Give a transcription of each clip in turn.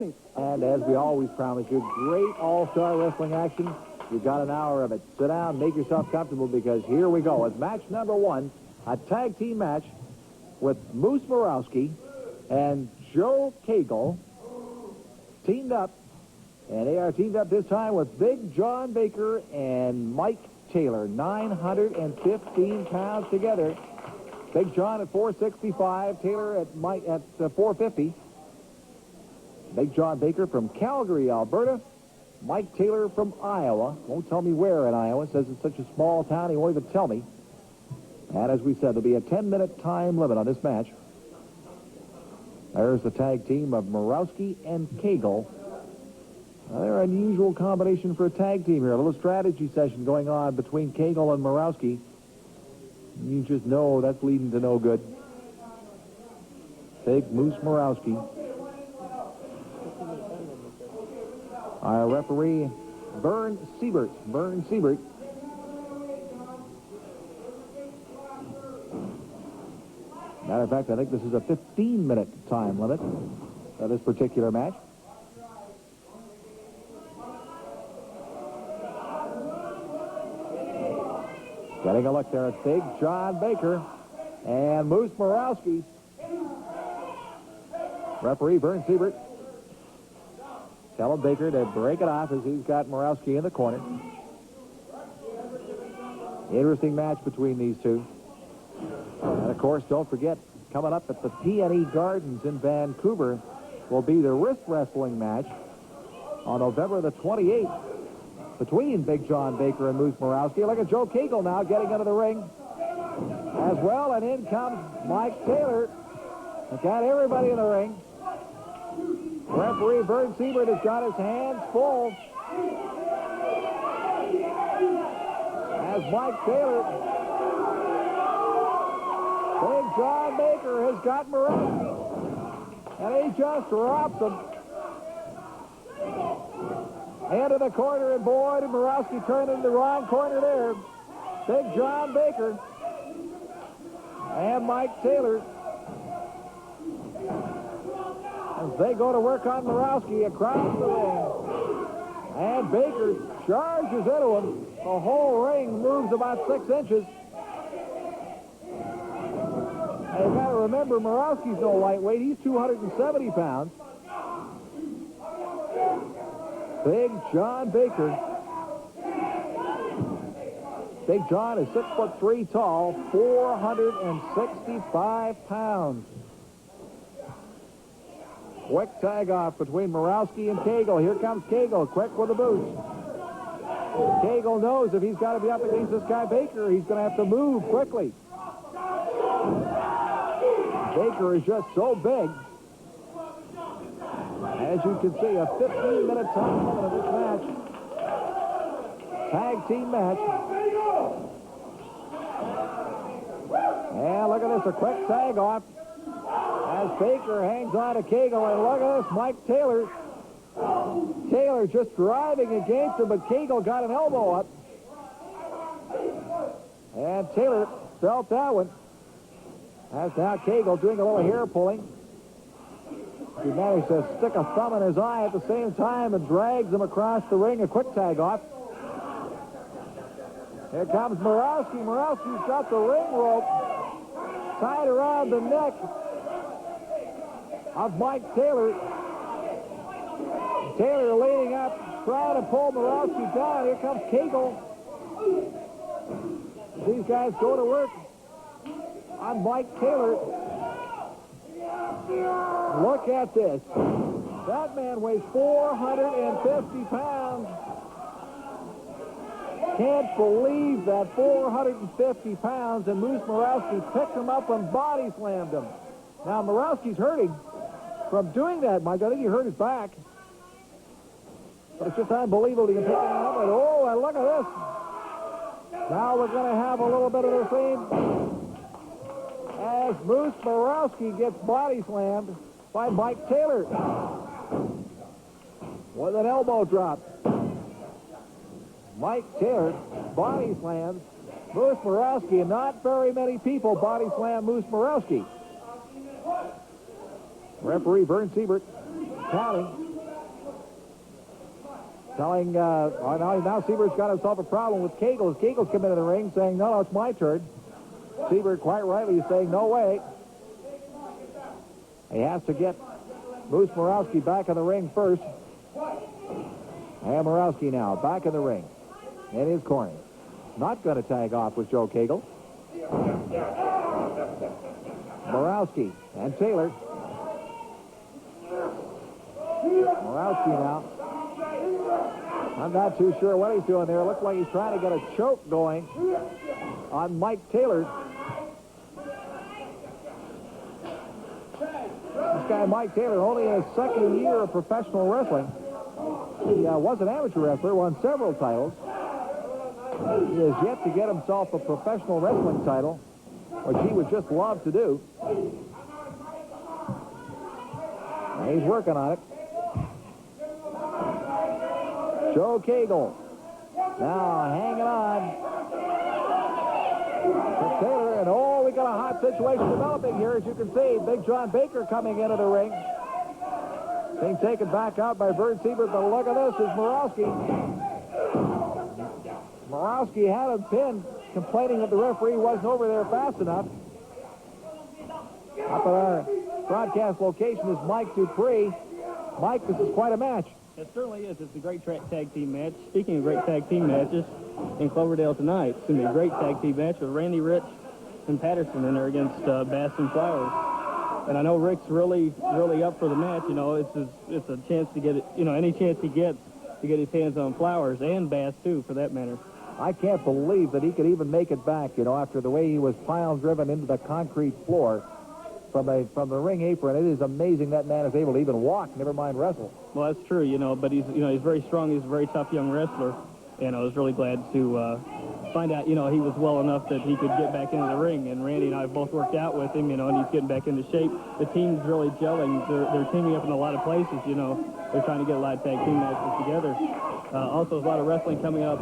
And as we always promise you, great all-star wrestling action. You've got an hour of it. Sit down, make yourself comfortable, because here we go. It's match number one, a tag team match with Moose Morowski and Joe Cagle teamed up. And they are teamed up this time with Big John Baker and Mike Taylor, 915 pounds together. Big John at 465, Taylor at 450. Big John Baker from Calgary, Alberta. Mike Taylor from Iowa. Won't tell me where in Iowa. Says it's such a small town, he won't even tell me. And as we said, there'll be a 10-minute time limit on this match. There's the tag team of Morowski and Cagle. They're an unusual combination for a tag team here. A little strategy session going on between Cagle and Morowski. You just know that's leading to no good. Big Moose Morowski. Our referee, Vern Siebert. Matter of fact, I think this is a 15-minute time limit for this particular match. Getting a look there at Big John Baker and Moose Morowski. Referee Vern Siebert telling Baker to break it off as he's got Morowski in the corner. Interesting match between these two. And, of course, don't forget, coming up at the P&E Gardens in Vancouver will be the wrist wrestling match on November the 28th between Big John Baker and Moose Morowski. Look at Joe Cagle now getting into the ring as well, and in comes Mike Taylor. Got everybody in the ring. Referee Vern Siebert has got his hands full as Mike Taylor. Big John Baker has got Morowski, and he just drops him into the corner, and boy, did Morowski turn in the wrong corner there. Big John Baker and Mike Taylor, as they go to work on Morowski across the ring. And Baker charges into him. The whole ring moves about 6 inches. And you got to remember, Morowski's no lightweight. He's 270 pounds. Big John Baker. Big John is 6'3" tall, 465 pounds. Quick tag off between Morowski and Cagle. Here comes Cagle, quick with the boots. Cagle knows if he's got to be up against this guy Baker, he's going to have to move quickly. Baker is just so big. As you can see, a 15-minute time limit of this match. Tag team match. And look at this, a quick tag off as Baker hangs on to Cagle, and look at this, Mike Taylor. Taylor just driving against him, but Cagle got an elbow up. And Taylor felt that one. As now Cagle doing a little hair pulling. He managed to stick a thumb in his eye at the same time and drags him across the ring. A quick tag off. Here comes Morowski. Morowski's got the ring rope tied around the neck of Mike Taylor. Taylor leading up, trying to pull Morowski down. Here comes Cagle. These guys go to work on Mike Taylor. Look at this. That man weighs 450 pounds. Can't believe that, 450 pounds, and Moose Morowski picked him up and body slammed him. Now, Morowski's hurting from doing that, Mike. I think he hurt his back. But it's just unbelievable he can pick him up. And, oh, and look at this. Now we're going to have a little bit of the same as Moose Morowski gets body slammed by Mike Taylor with an elbow drop. Mike Taylor body slams Moose Morowski, and not very many people body slam Moose Morowski. Referee Vern Siebert counting. telling, now Siebert's got himself a problem with Cagle. As Cagle's come into the ring saying, no, it's my turn. Siebert quite rightly is saying, no way. He has to get Moose Morowski back in the ring first. And Morowski now back in the ring. In his corner. Not going to tag off with Joe Cagle. Morowski and Taylor. Morowski now. I'm not too sure what he's doing there. Looks like he's trying to get a choke going on Mike Taylor. This guy, Mike Taylor, only in his second year of professional wrestling. He was an amateur wrestler, won several titles. He has yet to get himself a professional wrestling title, which he would just love to do. And he's working on it. Joe Cagle now hanging on to Taylor, and oh, we got a hot situation developing here, as you can see. Big John Baker coming into the ring. Being taken back out by Vern Siebert, but look at this, is Morowski. Morowski had him pinned, complaining that the referee wasn't over there fast enough. Up at our broadcast location is Mike Dupree. Mike, this is quite a match. It certainly is. It's a great tag team match. Speaking of great tag team matches, in Cloverdale tonight, it's going to be a great tag team match with Randy Rich and Patterson in there against Bass and Flowers. And I know Rick's really up for the match. You know, it's a chance to get it. You know, any chance he gets to get his hands on Flowers and Bass too, for that matter. I can't believe that he could even make it back. You know, after the way he was pile driven into the concrete floor from the ring apron. It is amazing that man is able to even walk, never mind wrestle. Well, that's true. You know, but he's very strong. He's a very tough young wrestler. And I was really glad to find out, you know, he was well enough that he could get back into the ring. And Randy and I have both worked out with him, you know, and he's getting back into shape. The team's really gelling. They're teaming up in a lot of places, you know. They're trying to get a lot of tag team matches together. Also, there's a lot of wrestling coming up,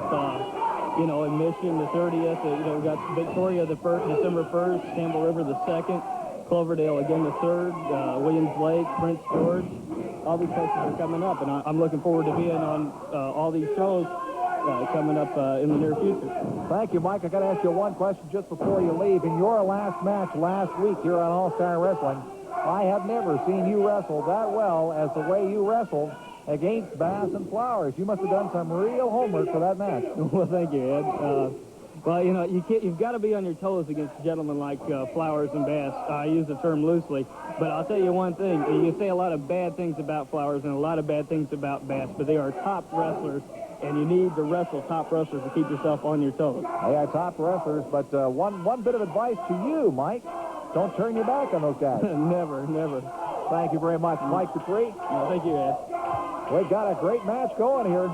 you know, in Mission, the 30th. You know, we've got Victoria the 1st, December 1st, Campbell River the 2nd, Cloverdale again the 3rd, Williams Lake, Prince George. All these places are coming up, and I'm looking forward to being on all these shows coming up in the near future. Thank you, Mike. I got to ask you one question just before you leave. In your last match last week here on All-Star Wrestling, I have never seen you wrestle that well as the way you wrestled against Bass and Flowers. You must have done some real homework for that match. Well, thank you, Ed. Well, you know, you've got to be on your toes against gentlemen like Flowers and Bass. I use the term loosely, but I'll tell you one thing. You say a lot of bad things about Flowers and a lot of bad things about Bass, but they are top wrestlers, and you need to wrestle top wrestlers to keep yourself on your toes. They are top wrestlers, but one bit of advice to you, Mike. Don't turn your back on those guys. Never. Thank you very much, Mike Dupree. No, thank you, Ed. We've got a great match going here.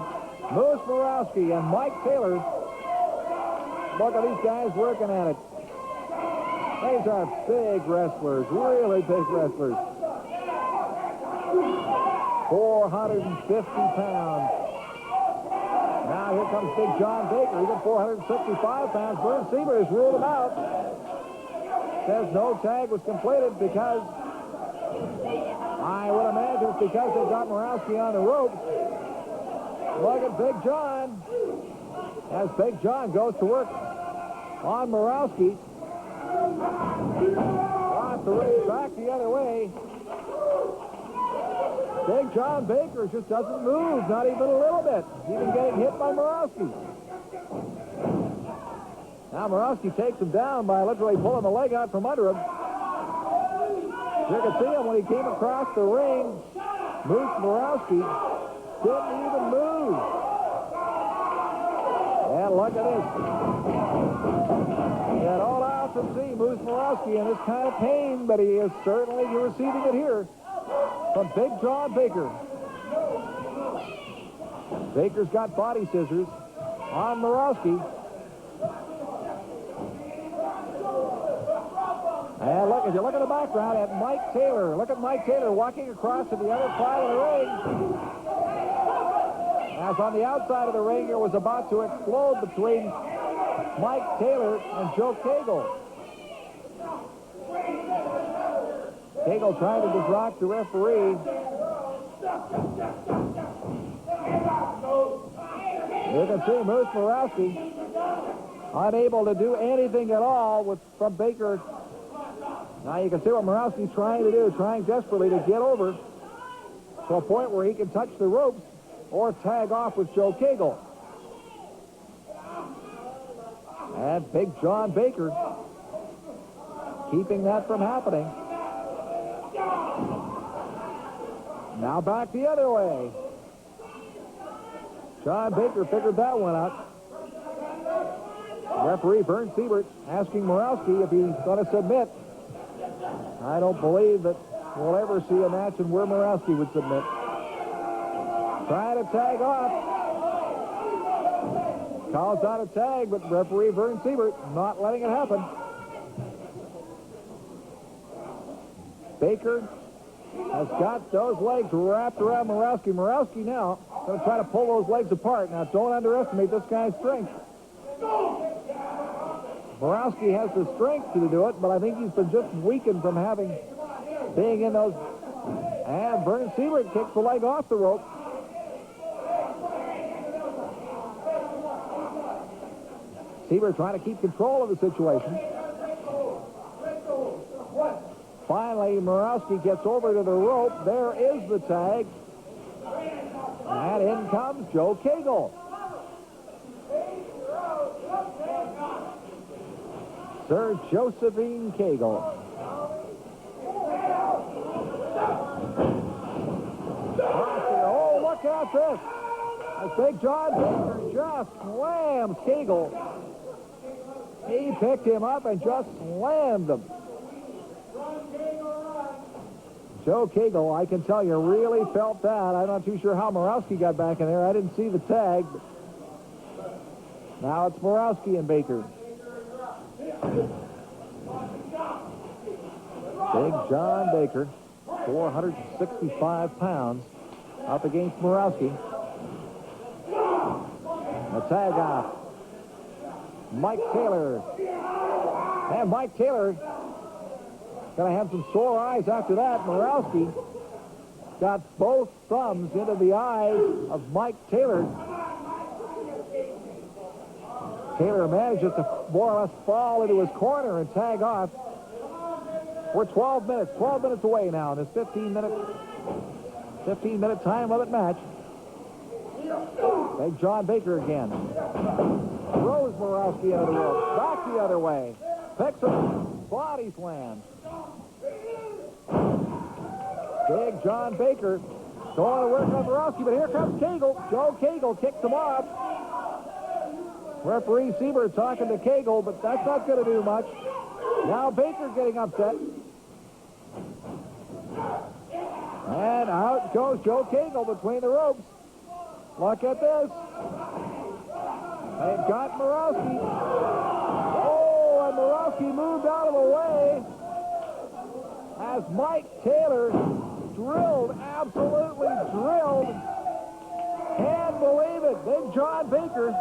Moose Morowski and Mike Taylor. Look at these guys working at it. These are big wrestlers, really big wrestlers. 450 pounds. Now here comes Big John Baker. He's at 465 pounds. Vern Siebert has ruled him out. Says no tag was completed because, I would imagine it's because they got Morowski on the ropes. Look at Big John. As Big John goes to work on Morowski. Brought the ring back the other way. Big John Baker just doesn't move, not even a little bit. He's even getting hit by Morowski. Now Morowski takes him down by literally pulling the leg out from under him. You can see him when he came across the ring. Moose Morowski didn't even move. And look at this. That all out to see Moose Morowski in this kind of pain, but he is certainly receiving it here from Big John Baker. Baker's got body scissors on Morowski. And look, if you look at the background at Mike Taylor. Look at Mike Taylor walking across to the other side of the ring. As on the outside of the ring, it was about to explode between Mike Taylor and Joe Cagle. Cagle trying to distract the referee. You can see Moose Morowski unable to do anything at all from Baker. Now you can see what Morowski's trying to do, trying desperately to get over to a point where he can touch the ropes or tag off with Joe Cagle. And Big John Baker keeping that from happening. Now back the other way. John Baker figured that one out. Referee Vern Siebert asking Morowski if he's going to submit. I don't believe that we'll ever see a match in where Morowski would submit. Trying to tag off. Calls out a tag, but referee Vern Siebert not letting it happen. Baker has got those legs wrapped around Morowski. Morowski now going to try to pull those legs apart. Now, don't underestimate this guy's strength. Morowski has the strength to do it, but I think he's been just weakened from being in those. And Vern Siebert kicks the leg off the rope. Siebert trying to keep control of the situation. Finally, Morowski gets over to the rope. There is the tag. And in comes Joe Cagle. Sir Josephine Cagle. Oh, look at this. As Big John Baker just slams Cagle. He picked him up and just slammed him. Joe Cagle, I can tell you, really felt that. I'm not too sure how Morowski got back in there. I didn't see the tag. Now it's Morowski and Baker. Big John Baker, 465 pounds, up against Morowski. The tag off. Mike Taylor. And Mike Taylor going to have some sore eyes after that. Morowski got both thumbs into the eyes of Mike Taylor. Taylor manages to more or less fall into his corner and tag off. We're 12 minutes away now in this 15-minute time limit match. Big John Baker again. Throws Morowski into the rope. Back the other way. Picks him. Body slam. Big John Baker going to work on Morowski, but here comes Cagle. Joe Cagle kicks him off. Referee Siebert talking to Cagle, but that's not going to do much. Now Baker getting upset. And out goes Joe Cagle between the ropes. Look at this. They've got Morowski. Oh, and Morowski moved out of the way as Mike Taylor drilled, absolutely drilled. Can't believe it. Big John Baker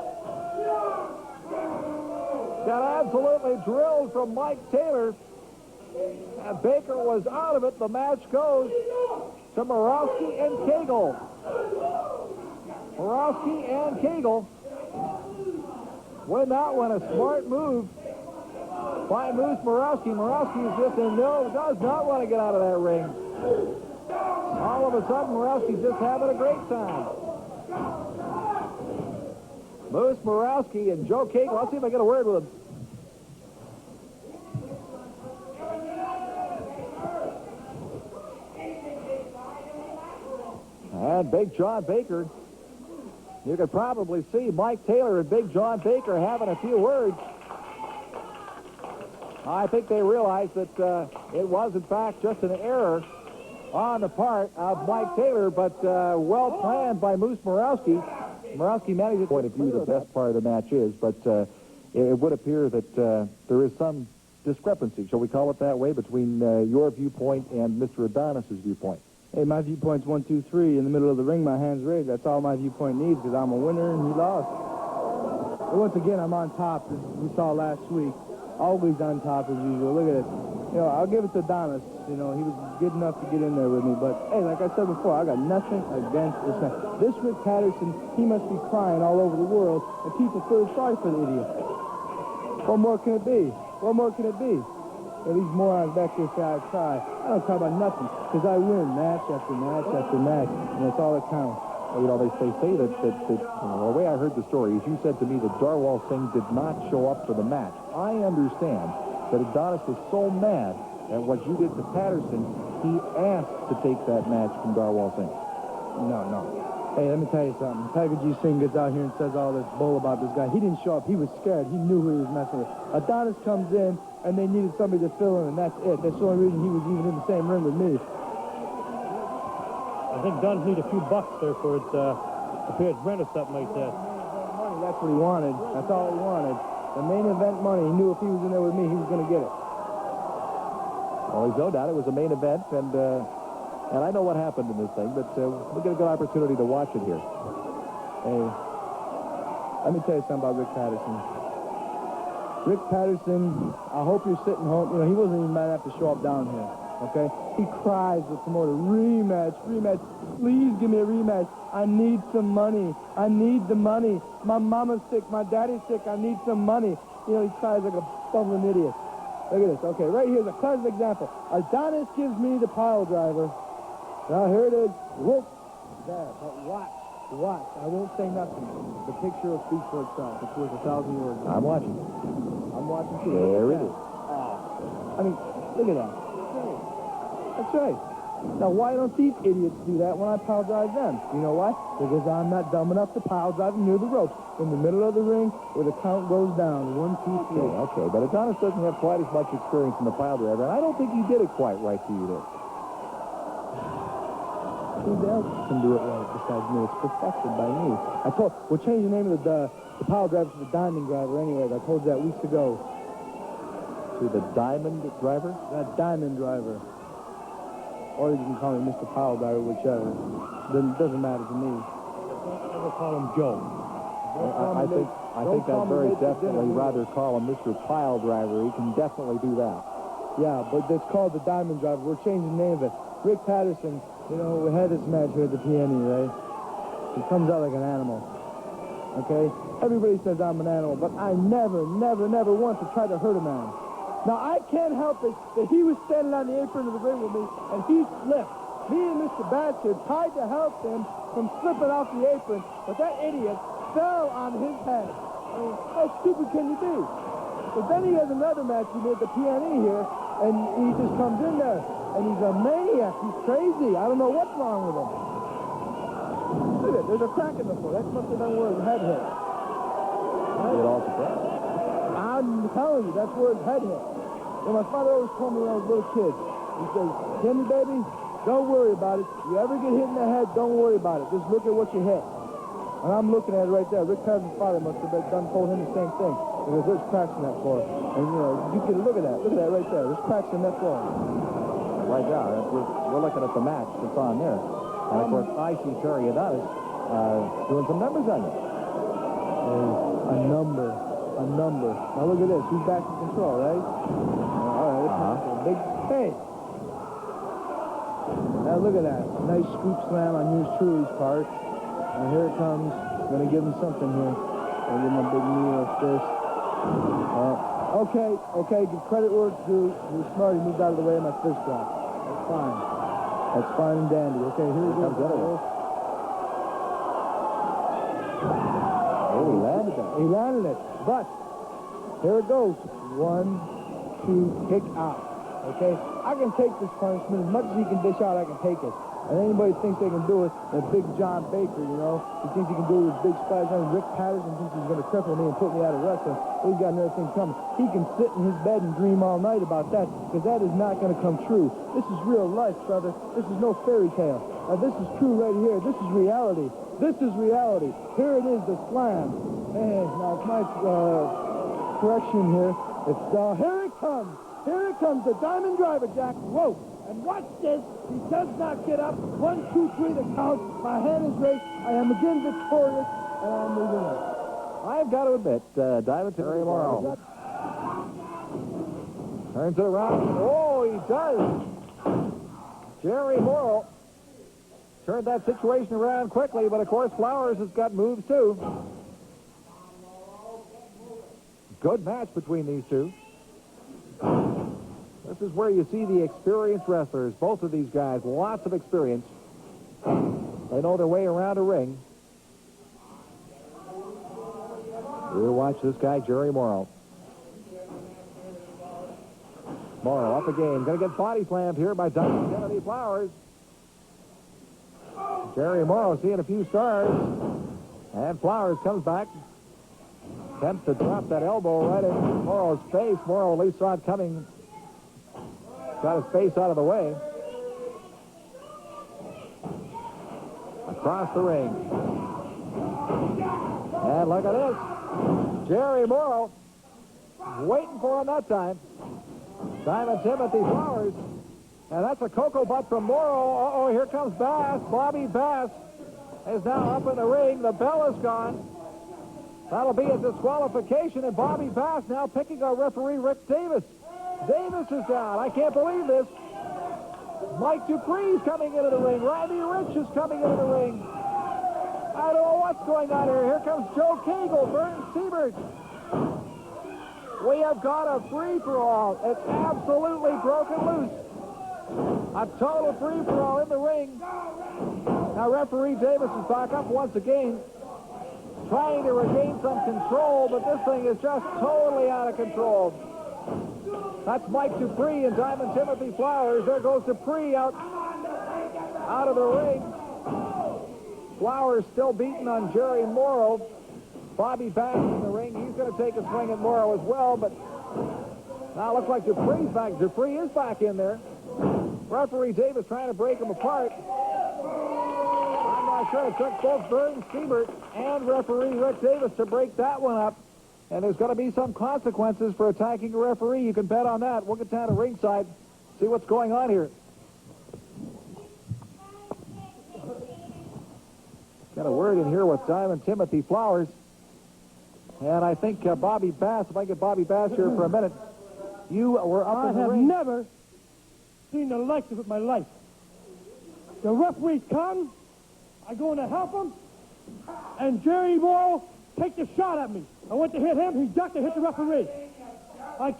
got absolutely drilled from Mike Taylor. And Baker was out of it. The match goes to Morowski and Cagle. Morowski and Cagle win that one. A smart move by Moose Morowski. Morowski is just does not want to get out of that ring. All of a sudden, Morowski's just having a great time. Moose Morowski and Joe Cagle. I'll see if I get a word with him. And Big John Baker. You could probably see Mike Taylor and Big John Baker having a few words. I think they realized that it was, in fact, just an error on the part of Mike Taylor, but well planned by Moose Morowski. Morowski managed to point of view the best part of the match is, but it would appear that there is some discrepancy, shall we call it that way, between your viewpoint and Mr. Adonis' viewpoint. Hey, my viewpoint's 1, 2, 3. In the middle of the ring, my hands raised. That's all my viewpoint needs because I'm a winner and he lost. But once again, I'm on top, as we saw last week. Always on top as usual. Look at this. You know, I'll give it to Adonis. You know, he was good enough to get in there with me. But, hey, like I said before, I got nothing against this man. This Rick Patterson, he must be crying all over the world, and people feel sorry for the idiot. What more can it be? What more can it be? And these morons back here say I cry. I don't cry about nothing, because I win match after match after match, and that's all that counts. Well, you know, they say that you know, the way I heard the story is you said to me that Darwal Singh did not show up for the match. I understand that Adonis was so mad at what you did to Patterson, he asked to take that match from Darwal Singh. No. Hey, let me tell you something. Cagle Singh gets out here and says all this bull about this guy. He didn't show up. He was scared. He knew who he was messing with. Adonis comes in, and they needed somebody to fill in, and that's it. That's the only reason he was even in the same ring with me. I think Dunn's need a few bucks there for his appearance rent or something like that. Money, that's what he wanted. That's all he wanted. The main event money. He knew if he was in there with me, he was going to get it. Well, there's no doubt it was a main event, and I know what happened in this thing, but we'll get a good opportunity to watch it here. Hey, let me tell you something about Rick Patterson. Rick Patterson, I hope you're sitting home. You know, he wasn't even mad enough to show up down here, okay? He cries with the promoter, rematch. Please give me a rematch. I need some money. I need the money. My mama's sick. My daddy's sick. I need some money. You know, he cries like a bumbling idiot. Look at this. Okay, right here's a classic example. Adonis gives me the pile driver. Now, here it is. Whoop. There. But watch. I won't say nothing. The picture will speak for itself. It's worth 1,000 words. I'm watching. I'm watching too. There it is. I mean, look at that. That's right. Now, why don't these idiots do that when I pile drive them? You know why? Because I'm not dumb enough to pile drive them near the ropes, in the middle of the ring, where the count goes down. 1, 2, 3. Okay, but Adonis doesn't have quite as much experience in the pile driver, and I don't think he did it quite right to you there. Who else can do it right besides me? It's perfected by me. We'll change the name of the pile driver to the diamond driver anyways. I told you that weeks ago. To the diamond driver? That diamond driver. Or you can call me Mr. Pile Driver, whichever. Doesn't matter to me. Never call him Joe. I think that's very definitely rather call him Mr. Pile Driver. He can definitely do that. Yeah, but it's called the Diamond Driver. We're changing the name of it. Rick Patterson, you know, we had this match here at the PNE, right? He comes out like an animal. Okay? Everybody says I'm an animal, but I never once have tried to hurt a man. Now, I can't help it that he was standing on the apron of the ring with me, and he slipped. Me and Mr. Batcher tried to help him from slipping off the apron, but that idiot fell on his head. I mean, how stupid can you be? But then he has another match he did at the PNE here, and he just comes in there, and he's a maniac. He's crazy. I don't know what's wrong with him. Look at it. There's a crack in the floor. That must have been where his head hit. Get all surprised. I'm telling you, that's where his head hit. You know, my father always told me when I was a little kid, he says, Jimmy, baby, don't worry about it. You ever get hit in the head, don't worry about it. Just look at what you hit. And I'm looking at it right there. Rick Patterson's father must have told him the same thing. Because there's cracks in that floor. And, you know, you can look at that. Look at that right there. There's cracks in that floor. Right now, we're looking at the match that's on there. And, of course, I see Terry Adonis doing some numbers on it. A number. Now look at this. Who's back in control, right? All right. Big hey. Now look at that. Nice scoop slam on yours truly's part. Now here it comes. Gonna give him something here. Gonna give him a big knee or fist. Okay. Give credit where it's due. He was smart. He moved out of the way of my fist drop. That's fine. That's fine and dandy. Okay, here we go. Oh, he landed it. He landed it. But here it goes. 1, 2, kick out. Okay? I can take this punishment. As much as he can dish out, I can take it. And anybody thinks they can do it, that Big John Baker, you know, he thinks he can do it with big splash. And Rick Patterson thinks he's going to cripple me and put me out of wrestling. He's got another thing coming. He can sit in his bed and dream all night about that, because that is not going to come true. This is real life, brother. This is no fairy tale. Now, this is true right here. This is reality. This is reality. Here it is, the slam. Man, now it's my correction here. It's here it comes. Here it comes, the diamond driver, Jack. Whoa. And watch this. He does not get up. 1, 2, 3 the count. My hand is raised. I am again victorious, and I'm moving on. I've got to admit, Diamond Terry Morrow turns it around. Oh, he does. Gerry Morrow turned that situation around quickly, but of course Flowers has got moves too. Good match between these two. This is where you see the experienced wrestlers. Both of these guys, lots of experience. They know their way around a ring. You watch this guy, Gerry Morrow. Morrow up again. Going to get body slammed here by Timothy Flowers. Gerry Morrow seeing a few stars. And Flowers comes back. Attempts to drop that elbow right in Morrow's face. Morrow at least saw it coming. Got his face out of the way. Across the ring. And look at this. Gerry Morrow waiting for him that time. Timothy Flowers. And that's a cocoa butt from Morrow. Uh-oh, here comes Bass. Bobby Bass is now up in the ring. The bell is gone. That'll be a disqualification, and Bobby Bass now picking our referee, Rick Davis. Davis is down. I can't believe this. Mike Dupree's coming into the ring. Randy Rich is coming into the ring. I don't know what's going on here. Here comes Joe Cagle, Vern Siebert. We have got a free-for-all. It's absolutely broken loose. A total free-for-all in the ring. Now, referee Davis is back up once again, trying to regain some control, but this thing is just totally out of control. That's Mike Dupree and Diamond Timothy Flowers. There goes Dupree out of the ring. Flowers still beating on Gerry Morrow. Bobby Bass in the ring. He's going to take a swing at Morrow as well, but now it looks like Dupree's back. Dupree is back in there. Referee Davis trying to break them apart. I'm not sure. It took both Vern Siebert and referee Rick Davis to break that one up. And there's going to be some consequences for attacking a referee. You can bet on that. We'll get down to ringside, see what's going on here. Got a word in here with Diamond Timothy Flowers. And I think Bobby Bass, if I get Bobby Bass here for a minute, you were up in the ring. I have never seen the likes of it in my life. The referee comes, I go in to help him, and Gerry Morrow takes a shot at me. I went to hit him, he ducked and hit the referee.